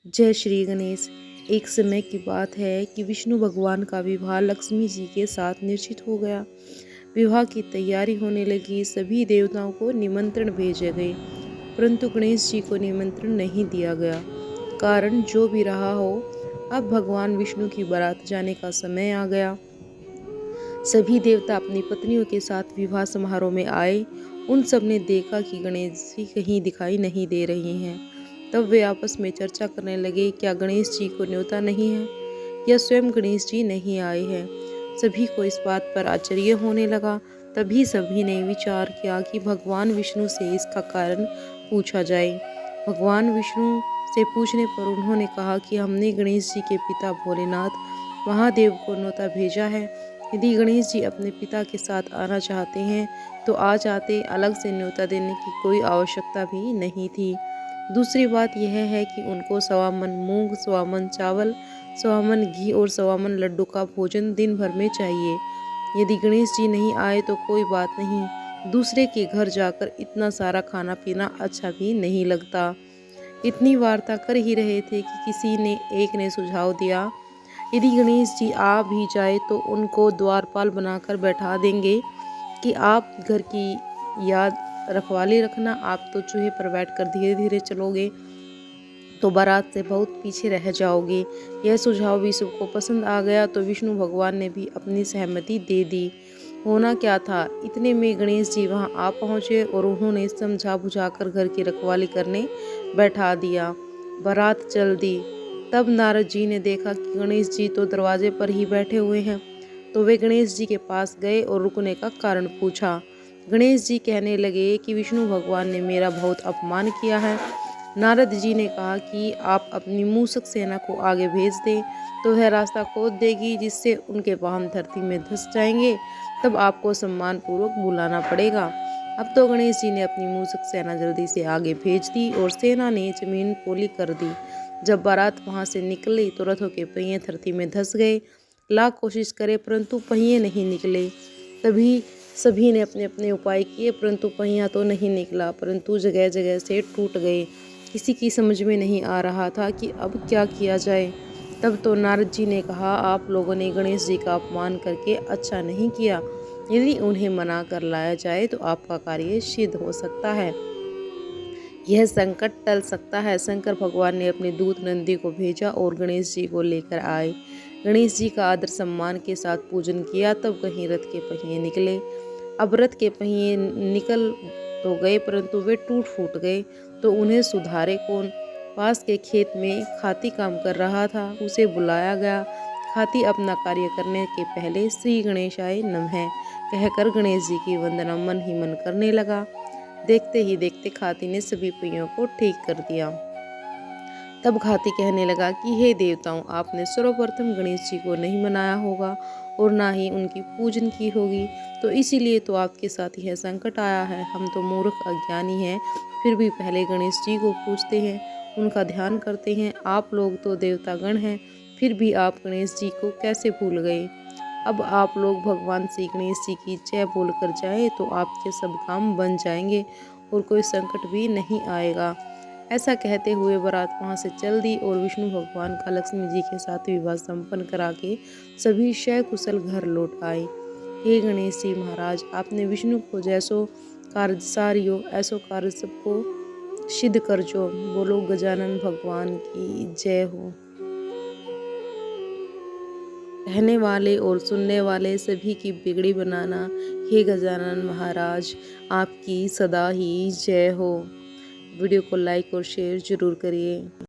जय श्री गणेश। एक समय की बात है कि विष्णु भगवान का विवाह लक्ष्मी जी के साथ निश्चित हो गया। विवाह की तैयारी होने लगी, सभी देवताओं को निमंत्रण भेजे गए, परंतु गणेश जी को निमंत्रण नहीं दिया गया। कारण जो भी रहा हो, अब भगवान विष्णु की बारात जाने का समय आ गया। सभी देवता अपनी पत्नियों के साथ विवाह समारोह में आए। उन सब ने देखा कि गणेश जी कहीं दिखाई नहीं दे रहे हैं। तब वे आपस में चर्चा करने लगे, क्या गणेश जी को न्योता नहीं है या स्वयं गणेश जी नहीं आए हैं। सभी को इस बात पर आश्चर्य होने लगा। तभी सभी ने विचार किया कि भगवान विष्णु से इसका कारण पूछा जाए। भगवान विष्णु से पूछने पर उन्होंने कहा कि हमने गणेश जी के पिता भोलेनाथ महादेव को न्योता भेजा है। यदि गणेश जी अपने पिता के साथ आना चाहते हैं तो आ जाते, अलग से न्योता देने की कोई आवश्यकता भी नहीं थी। दूसरी बात यह है कि उनको 1.25 मन मूंग, 1.25 मन चावल, 1.25 मन घी और 1.25 मन लड्डू का भोजन दिन भर में चाहिए। यदि गणेश जी नहीं आए तो कोई बात नहीं, दूसरे के घर जाकर इतना सारा खाना पीना अच्छा भी नहीं लगता। इतनी वार्ता कर ही रहे थे कि किसी ने एक ने सुझाव दिया, यदि गणेश जी आ भी जाए तो उनको द्वारपाल बनाकर बैठा देंगे कि आप घर की याद रखवाली रखना, आप तो चूहे पर बैठकर धीरे धीरे चलोगे तो बारात से बहुत पीछे रह जाओगे। यह सुझाव भी सबको पसंद आ गया तो विष्णु भगवान ने भी अपनी सहमति दे दी। होना क्या था, इतने में गणेश जी वहां आ पहुंचे और उन्होंने समझा बुझाकर घर की रखवाली करने बैठा दिया। बारात चल दी। तब नारद जी ने देखा कि गणेश जी तो दरवाजे पर ही बैठे हुए हैं, तो वे गणेश जी के पास गए और रुकने का कारण पूछा। गणेश जी कहने लगे कि विष्णु भगवान ने मेरा बहुत अपमान किया है। नारद जी ने कहा कि आप अपनी मूषक सेना को आगे भेज दें तो वह रास्ता खोद देगी, जिससे उनके वाहन धरती में धंस जाएंगे। तब आपको सम्मान पूर्वक बुलाना पड़ेगा। अब तो गणेश जी ने अपनी मूषक सेना जल्दी से आगे भेज दी और सेना ने जमीन पोली कर दी। जब बारात वहां से निकली तो रथों के पहिए धरती में धंस गए। लाख कोशिश करे परंतु पहिए नहीं निकले। तभी सभी ने अपने अपने उपाय किए, परंतु पहिया तो नहीं निकला, परंतु जगह जगह से टूट गए। किसी की समझ में नहीं आ रहा था कि अब क्या किया जाए। तब तो नारद जी ने कहा, आप लोगों ने गणेश जी का अपमान करके अच्छा नहीं किया। यदि उन्हें मना कर लाया जाए तो आपका कार्य सिद्ध हो सकता है, यह संकट टल सकता है। शंकर भगवान ने अपने दूत नंदी को भेजा और गणेश जी को लेकर आए। गणेश जी का आदर सम्मान के साथ पूजन किया। तब कहीं रथ के पहिए निकले। अब रथ के पहिए निकल तो गए परंतु वे टूट फूट गए, तो उन्हें सुधारे कौन। पास के खेत में खाती काम कर रहा था, उसे बुलाया गया। खाती अपना कार्य करने के पहले श्री गणेशाय नमः कहकर गणेश जी की वंदना मन ही मन करने लगा। देखते ही देखते खाती ने सभी पहियों को ठीक कर दिया। तब खाती कहने लगा कि हे देवताओं, आपने सर्वप्रथम गणेश जी को नहीं मनाया होगा और ना ही उनकी पूजन की होगी, तो इसीलिए तो आपके साथ यह संकट आया है। हम तो मूर्ख अज्ञानी हैं, फिर भी पहले गणेश जी को पूजते हैं, उनका ध्यान करते हैं। आप लोग तो देवतागण हैं, फिर भी आप गणेश जी को कैसे भूल गए। अब आप लोग भगवान श्री गणेश जी की जय बोलकर जाए तो आपके सब काम बन जाएंगे और कोई संकट भी नहीं आएगा। ऐसा कहते हुए बारात वहां से चल दी और विष्णु भगवान का लक्ष्मी जी के साथ विवाह संपन्न करा के सभी शय कुशल घर लौट आए। हे गणेश जी महाराज, आपने विष्णु को जैसो कार्य सारियो ऐसो कार्य सबको सिद्ध कर जो। बोलो गजानन भगवान की जय हो। कहने वाले और सुनने वाले सभी की बिगड़ी बनाना। हे गजानन महाराज, आपकी सदा ही जय हो। वीडियो को लाइक और शेयर जरूर करिए।